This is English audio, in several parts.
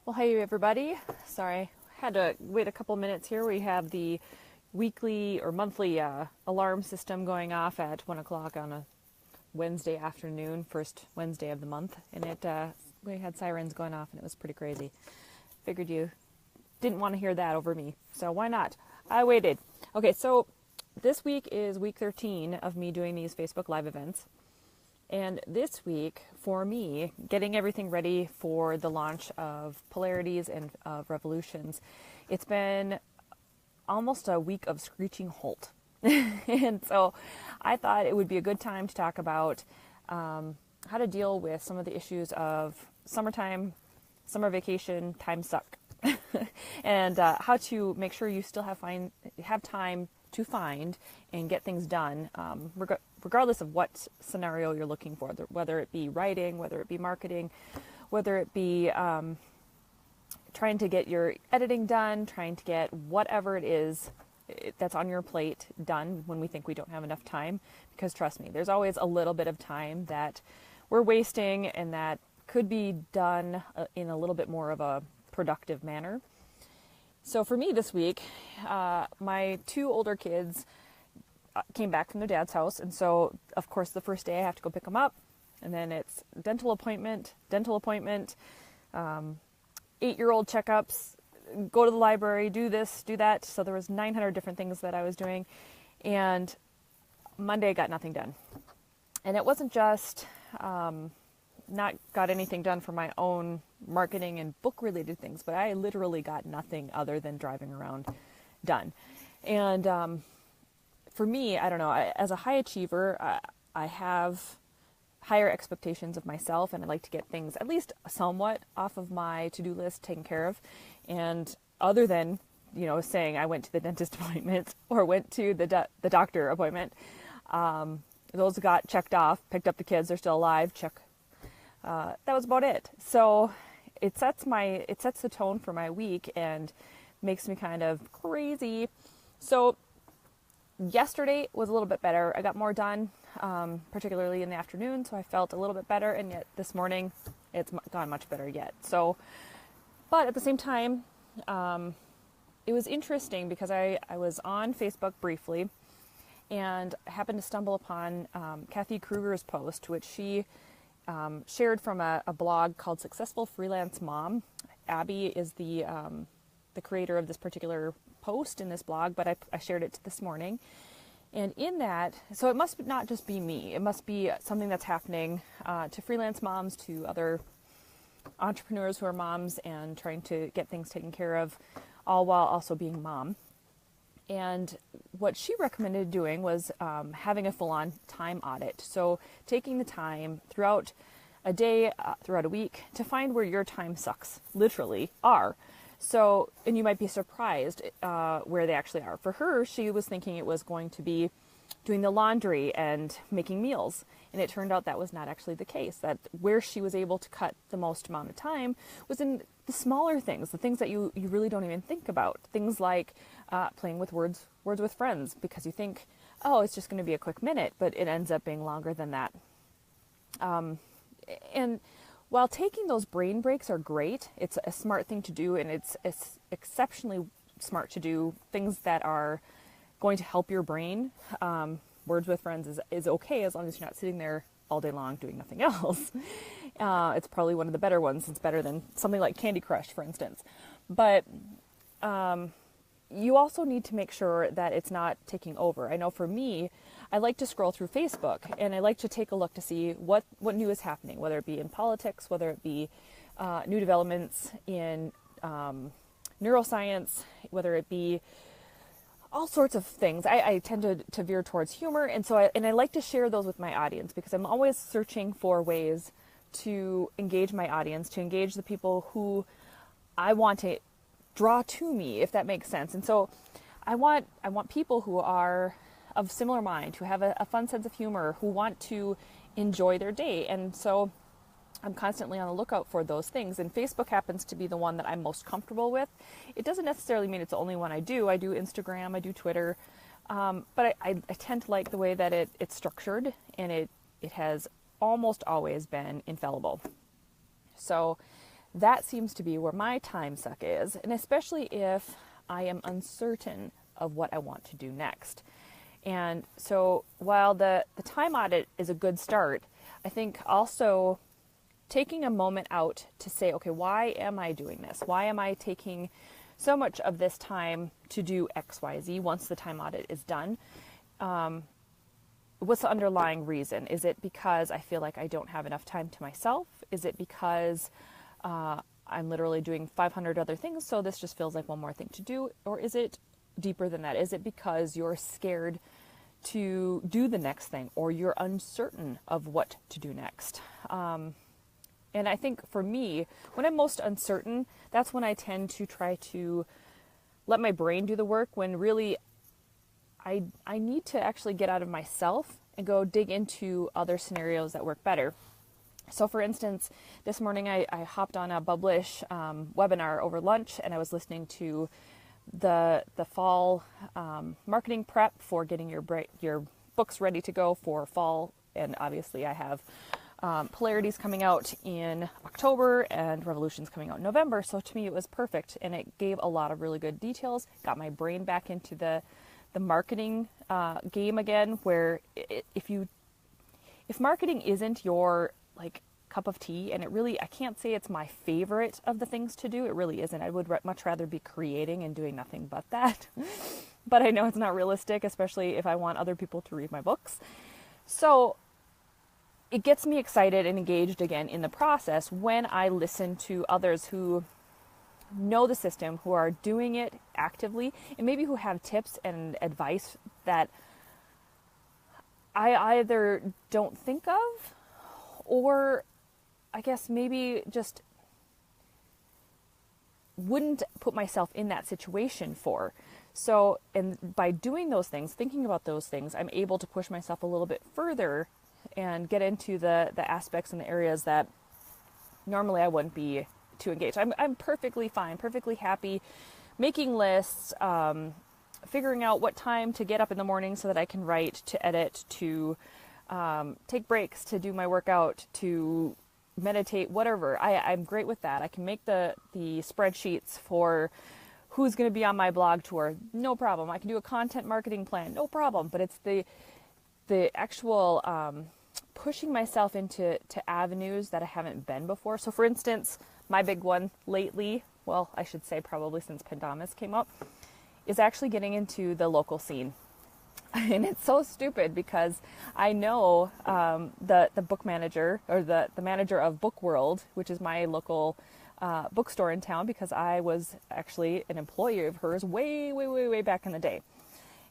Well, hey everybody. Sorry, had to wait a couple minutes here. We have the weekly or monthly alarm system going off at 1 o'clock on a Wednesday afternoon, first Wednesday of the month, and we had sirens going off, and it was pretty crazy. Figured you didn't want to hear that over me, so why not? I waited. Okay, so this week is week 13 of me doing these Facebook Live events. And this week, for me, getting everything ready for the launch of Polarities and of Revolutions, it's been almost a week of screeching halt. And so I thought it would be a good time to talk about how to deal with some of the issues of summertime, summer vacation, time suck, and how to make sure you still have time to find and get things done, regardless of what scenario you're looking for, whether it be writing, whether it be marketing, whether it be trying to get your editing done, trying to get whatever it is that's on your plate done when we think we don't have enough time. Because trust me, there's always a little bit of time that we're wasting and that could be done in a little bit more of a productive manner. So for me this week, my two older kids came back from their dad's house. And so, of course, the first day I have to go pick them up. And then it's dental appointment, 8-year-old checkups, go to the library, do this, do that. So there was 900 different things that I was doing. And Monday I got nothing done. And it wasn't just not got anything done for my own marketing and book related things, but I literally got nothing other than driving around done. And for me, I don't know, as a high achiever, I have higher expectations of myself, and I like to get things at least somewhat off of my to-do list taken care of. And other than, saying I went to the dentist appointment or went to the doctor appointment, those got checked off, picked up the kids, they're still alive, check. That was about it. So it sets the tone for my week and makes me kind of crazy. So yesterday was a little bit better. I got more done, particularly in the afternoon, so I felt a little bit better. And yet this morning, it's gone much better yet. So, but at the same time, it was interesting because I was on Facebook briefly, and I happened to stumble upon Kathy Kruger's post, which she shared from a blog called Successful Freelance Mom. Abby is the creator of this particular post in this blog, but I shared it this morning. And in that, so it must not just be me. It must be something that's happening to freelance moms, to other entrepreneurs who are moms and trying to get things taken care of, all while also being mom. And what she recommended doing was having a full-on time audit. So taking the time throughout a day, throughout a week, to find where your time sucks, literally, are. So, and you might be surprised where they actually are. For her, she was thinking it was going to be doing the laundry and making meals. And it turned out that was not actually the case. That where she was able to cut the most amount of time was in the smaller things, the things that you really don't even think about. Things like playing with words with friends, because you think, oh, it's just going to be a quick minute, but it ends up being longer than that. And while taking those brain breaks are great, it's a smart thing to do, and it's exceptionally smart to do things that are going to help your brain. Words with friends is okay as long as you're not sitting there all day long doing nothing else. It's probably one of the better ones. It's better than something like Candy Crush, for instance. But you also need to make sure that it's not taking over. I know for me, I like to scroll through Facebook, and I like to take a look to see what new is happening, whether it be in politics, whether it be new developments in neuroscience, whether it be all sorts of things. I tend to veer towards humor, and so I like to share those with my audience, because I'm always searching for ways to engage my audience, to engage the people who I want to draw to me, if that makes sense. And so I want people who are of similar mind, who have a fun sense of humor, who want to enjoy their day. And so I'm constantly on the lookout for those things. And Facebook happens to be the one that I'm most comfortable with. It doesn't necessarily mean it's the only one I do. I do Instagram, I do Twitter. But I tend to like the way that it's structured, and it has almost always been infallible. So that seems to be where my time suck is, and especially if I am uncertain of what I want to do next. And so while the time audit is a good start, I think also taking a moment out to say, okay, why am I doing this? Why am I taking so much of this time to do X, Y, Z once the time audit is done? What's the underlying reason? Is it because I feel like I don't have enough time to myself? Is it because I'm literally doing 500 other things, so this just feels like one more thing to do? Or is it deeper than that? Is it because you're scared to do the next thing, or you're uncertain of what to do next? And I think for me, when I'm most uncertain, that's when I tend to try to let my brain do the work, when really I need to actually get out of myself and go dig into other scenarios that work better. So for instance, this morning I hopped on a Publish webinar over lunch, and I was listening to the fall marketing prep for getting your books ready to go for fall. And obviously I have Polarities coming out in October and Revolutions coming out in November. So to me it was perfect, and it gave a lot of really good details, got my brain back into the marketing game again, where if marketing isn't your like cup of tea, and I can't say it's my favorite of the things to do, it really isn't. I would much rather be creating and doing nothing but that. But I know it's not realistic, especially if I want other people to read my books. So it gets me excited and engaged again in the process when I listen to others who know the system, who are doing it actively, and maybe who have tips and advice that I either don't think of, or I guess maybe just wouldn't put myself in that situation for. So, and by doing those things, thinking about those things, I'm able to push myself a little bit further and get into the aspects and the areas that normally I wouldn't be too engaged. I'm perfectly fine, perfectly happy making lists, figuring out what time to get up in the morning so that I can write, to edit, to take breaks, to do my workout, to meditate, whatever. I'm great with that. I can make the spreadsheets for who's going to be on my blog tour, no problem. I can do a content marketing plan, no problem. But it's the actual pushing myself into avenues that I haven't been before. So for instance, my big one lately, well, I should say probably since Pendamis came up, is actually getting into the local scene. And it's so stupid because I know the book manager, or the manager of Book World, which is my local bookstore in town, because I was actually an employee of hers way back in the day.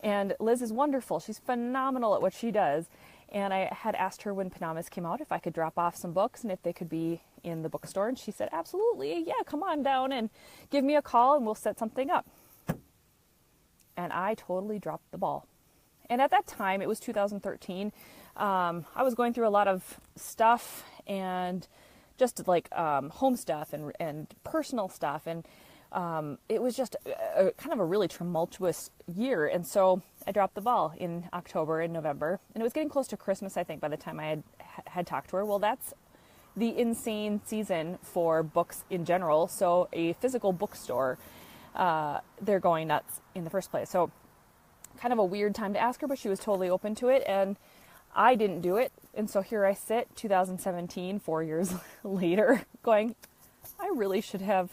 And Liz is wonderful. She's phenomenal at what she does. And I had asked her when Pendamis came out if I could drop off some books and if they could be in the bookstore. And she said, absolutely. Yeah, come on down and give me a call and we'll set something up. And I totally dropped the ball. And at that time, it was 2013. I was going through a lot of stuff, and just like home stuff and personal stuff. And it was just kind of a really tumultuous year. And so I dropped the ball in October and November. And it was getting close to Christmas, I think, by the time I had talked to her. Well, that's the insane season for books in general. So a physical bookstore, they're going nuts in the first place. So kind of a weird time to ask her, but she was totally open to it. And I didn't do it. And so here I sit, 2017, 4 years later, going, I really should have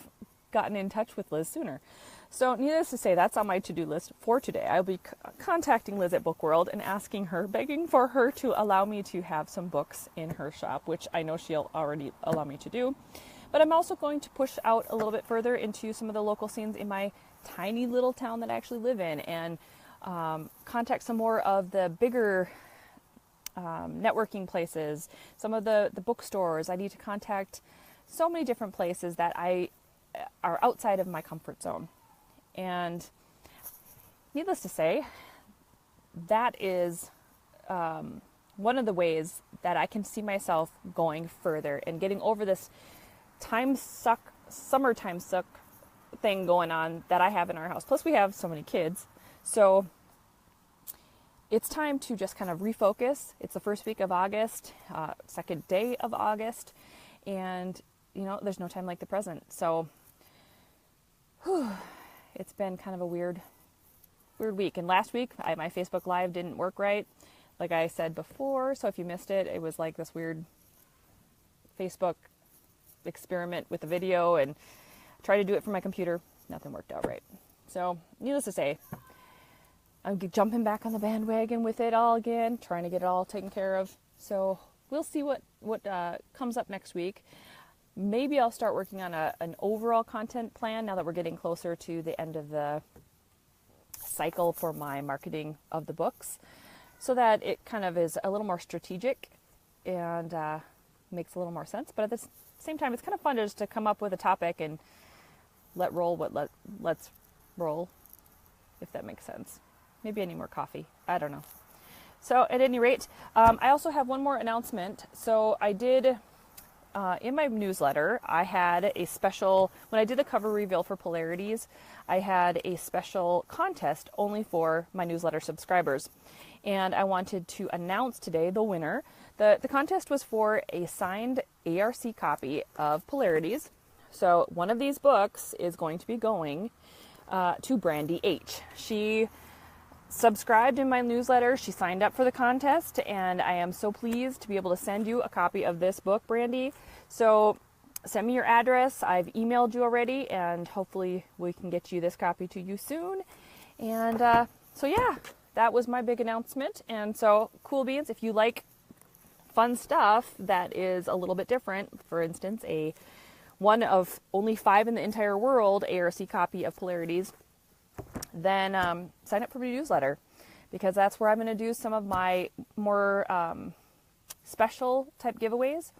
gotten in touch with Liz sooner. So needless to say, that's on my to-do list for today. I'll be contacting Liz at Book World and asking her, begging for her to allow me to have some books in her shop, which I know she'll already allow me to do. But I'm also going to push out a little bit further into some of the local scenes in my tiny little town that I actually live in, and contact some more of the bigger networking places, some of the bookstores. I need to contact so many different places that are outside of my comfort zone. And needless to say, that is one of the ways that I can see myself going further and getting over this summertime suck thing going on that I have in our house. Plus we have so many kids. So it's time to just kind of refocus. It's the first week of August, second day of August. And you know, there's no time like the present. So it's been kind of a weird week. And last week, my Facebook Live didn't work right, like I said before. So if you missed it, it was like this weird Facebook experiment with a video, and tried to do it from my computer. Nothing worked out right. So needless to say, I'm jumping back on the bandwagon with it all again, trying to get it all taken care of. So we'll see what comes up next week. Maybe I'll start working on an overall content plan now that we're getting closer to the end of the cycle for my marketing of the books, so that it kind of is a little more strategic and makes a little more sense. But at the same time, it's kind of fun just to come up with a topic and let's roll, if that makes sense. Maybe I need more coffee. I don't know. So at any rate, I also have one more announcement. So I did, in my newsletter, I had a special, when I did the cover reveal for Polarities, I had a special contest only for my newsletter subscribers. And I wanted to announce today the winner. The contest was for a signed ARC copy of Polarities. So one of these books is going to be going to Brandy H. She subscribed in my newsletter. She signed up for the contest, and I am so pleased to be able to send you a copy of this book, Brandy. So send me your address. I've emailed you already, and hopefully we can get you this copy to you soon. And so yeah, that was my big announcement. And so cool beans, if you like fun stuff that is a little bit different, for instance, one of only 5 in the entire world ARC copy of Polarities, then sign up for my newsletter, because that's where I'm going to do some of my more special type giveaways.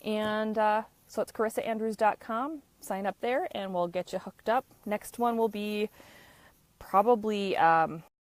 And so it's carissaandrews.com. Sign up there and we'll get you hooked up. Next one will be probably